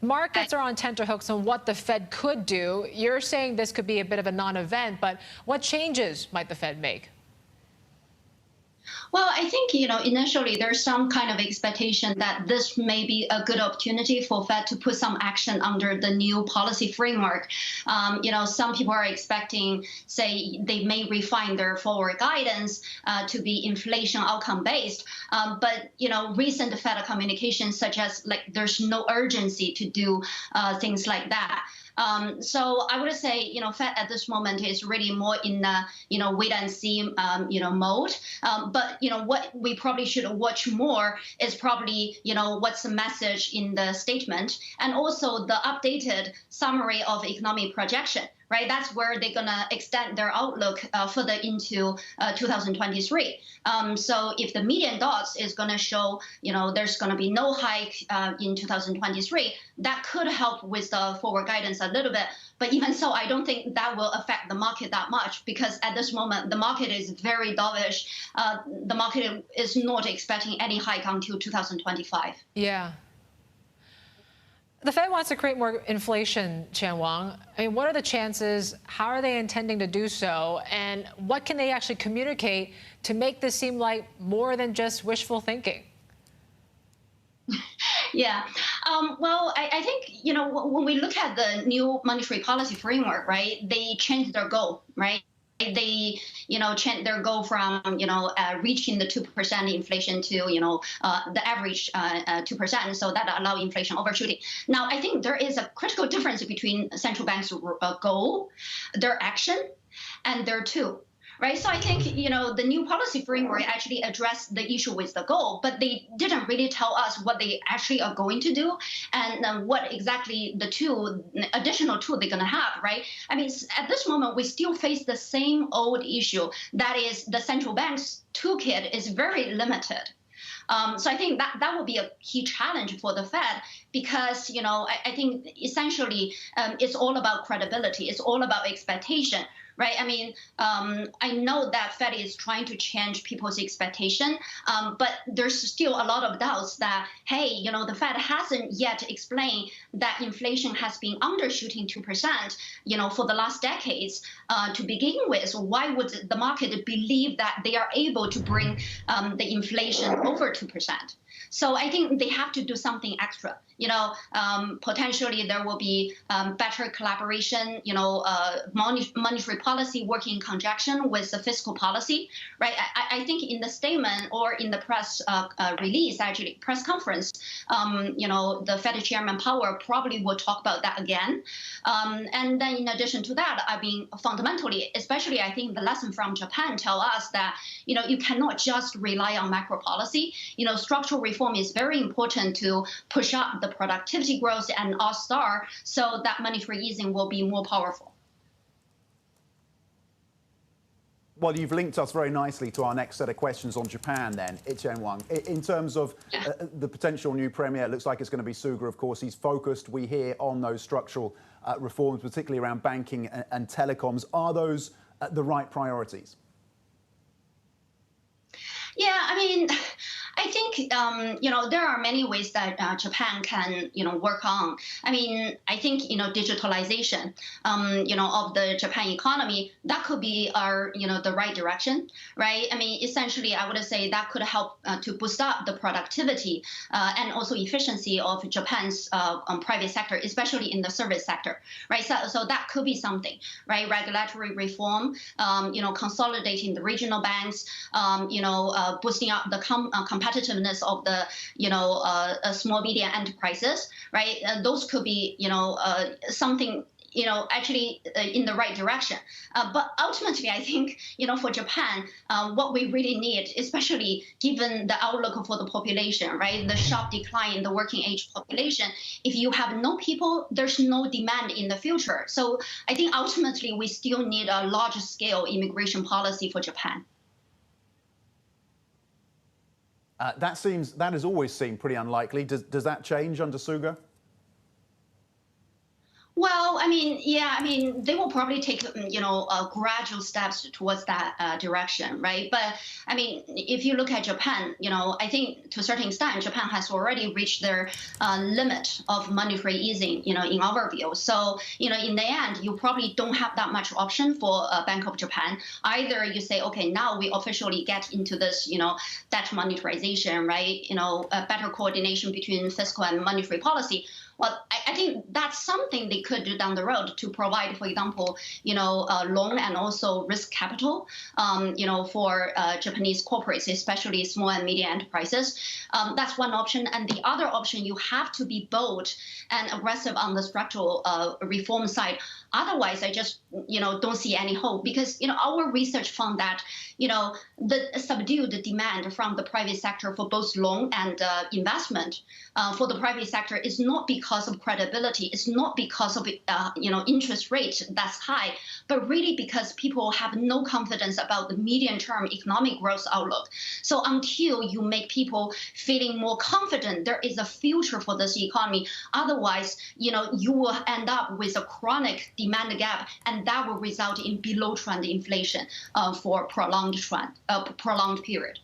Markets are on tenterhooks on what the Fed could do. You're saying this could be a bit of a non-event, but what changes might the Fed make? Well, I think, initially there's some kind of expectation that this may be a good opportunity for Fed to put some action under the new policy framework. Some people are expecting, say, they may refine their forward guidance to be inflation outcome based. But, recent Fed communications suggest like there's no urgency to do things like that. So I would say, Fed at this moment is really more in wait and see, mode. But what we probably should watch more is probably, what's the message in the statement, and also the updated summary of economic projection. Right, that's where they're gonna extend their outlook further into 2023. So if the median dots is gonna show, there's gonna be no hike in 2023, that could help with the forward guidance a little bit. But even so, I don't think that will affect the market that much, because at this moment the market is very dovish. The market is not expecting any hike until 2025. Yeah. The Fed wants to create more inflation, Qian Wang. I mean, what are the chances? How are they intending to do so? And what can they actually communicate to make this seem like more than just wishful thinking? Yeah. Well, I think, when we look at the new monetary policy framework, right, they changed their goal, right? They, change their goal from, reaching the 2% inflation to, the average 2%. So that allow inflation overshooting. Now, I think there is a critical difference between central banks' goal, their action, and their tool. Right, so I think the new policy framework actually addressed the issue with the goal, but they didn't really tell us what they actually are going to do and what exactly the additional tool they're going to have. Right, I mean, at this moment we still face the same old issue, that is the central bank's toolkit is very limited. So I think that will be a key challenge for the Fed, because I think essentially it's all about credibility, it's all about expectation. Right. I mean, I know that Fed is trying to change people's expectation, but there's still a lot of doubts that, hey, the Fed hasn't yet explained that inflation has been undershooting 2%, for the last decades to begin with. Why would the market believe that they are able to bring the inflation over 2%? So I think they have to do something extra. Potentially there will be better collaboration, monetary policy working in conjunction with the fiscal policy, right? I think in the statement or in the press release, actually press conference, the Fed Chairman Powell probably will talk about that again. And then in addition to that, I mean, fundamentally, especially I think the lesson from Japan tell us that, you cannot just rely on macro policy. Structural reform is very important to push up the productivity growth and R-star, so that monetary easing will be more powerful. Well, you've linked us very nicely to our next set of questions on Japan then, Qian Wang. In terms of the potential new premier, it looks like it's going to be Suga, of course. He's focused, we hear, on those structural reforms, particularly around banking and telecoms. Are those the right priorities? Yeah, I mean, I think, there are many ways that Japan can, work on. I mean, I think, digitalization, of the Japan economy, that could be our, the right direction, right? I mean, essentially, I would say that could help to boost up the productivity and also efficiency of Japan's private sector, especially in the service sector, right? So that could be something, right? Regulatory reform, consolidating the regional banks, boosting up the competitiveness of the, small medium enterprises, right? Those could be, something, actually in the right direction. But ultimately, I think, for Japan, what we really need, especially given the outlook for the population, right? The sharp decline in the working age population. If you have no people, there's no demand in the future. So I think ultimately we still need a large scale immigration policy for Japan. That has always seemed pretty unlikely. Does that change under Suga? Well, I mean, yeah, I mean, they will probably take, gradual steps towards that direction, right? But I mean, if you look at Japan, I think to a certain extent, Japan has already reached their limit of monetary easing, in our view. So, in the end, you probably don't have that much option for Bank of Japan. Either you say, okay, now we officially get into this, debt monetarization, right? A better coordination between fiscal and monetary policy. Well, I think that's something they could do down the road to provide, for example, loan and also risk capital, for Japanese corporates, especially small and medium enterprises. That's one option. And the other option, you have to be bold and aggressive on the structural reform side. Otherwise, I just, don't see any hope because, our research found that, the subdued demand from the private sector for both loan and investment for the private sector is not because of credibility. It's not because of, interest rate that's high, but really because people have no confidence about the medium-term economic growth outlook. So until you make people feeling more confident there is a future for this economy, otherwise, you will end up with a chronic demand gap, and that will result in below-trend inflation for prolonged period.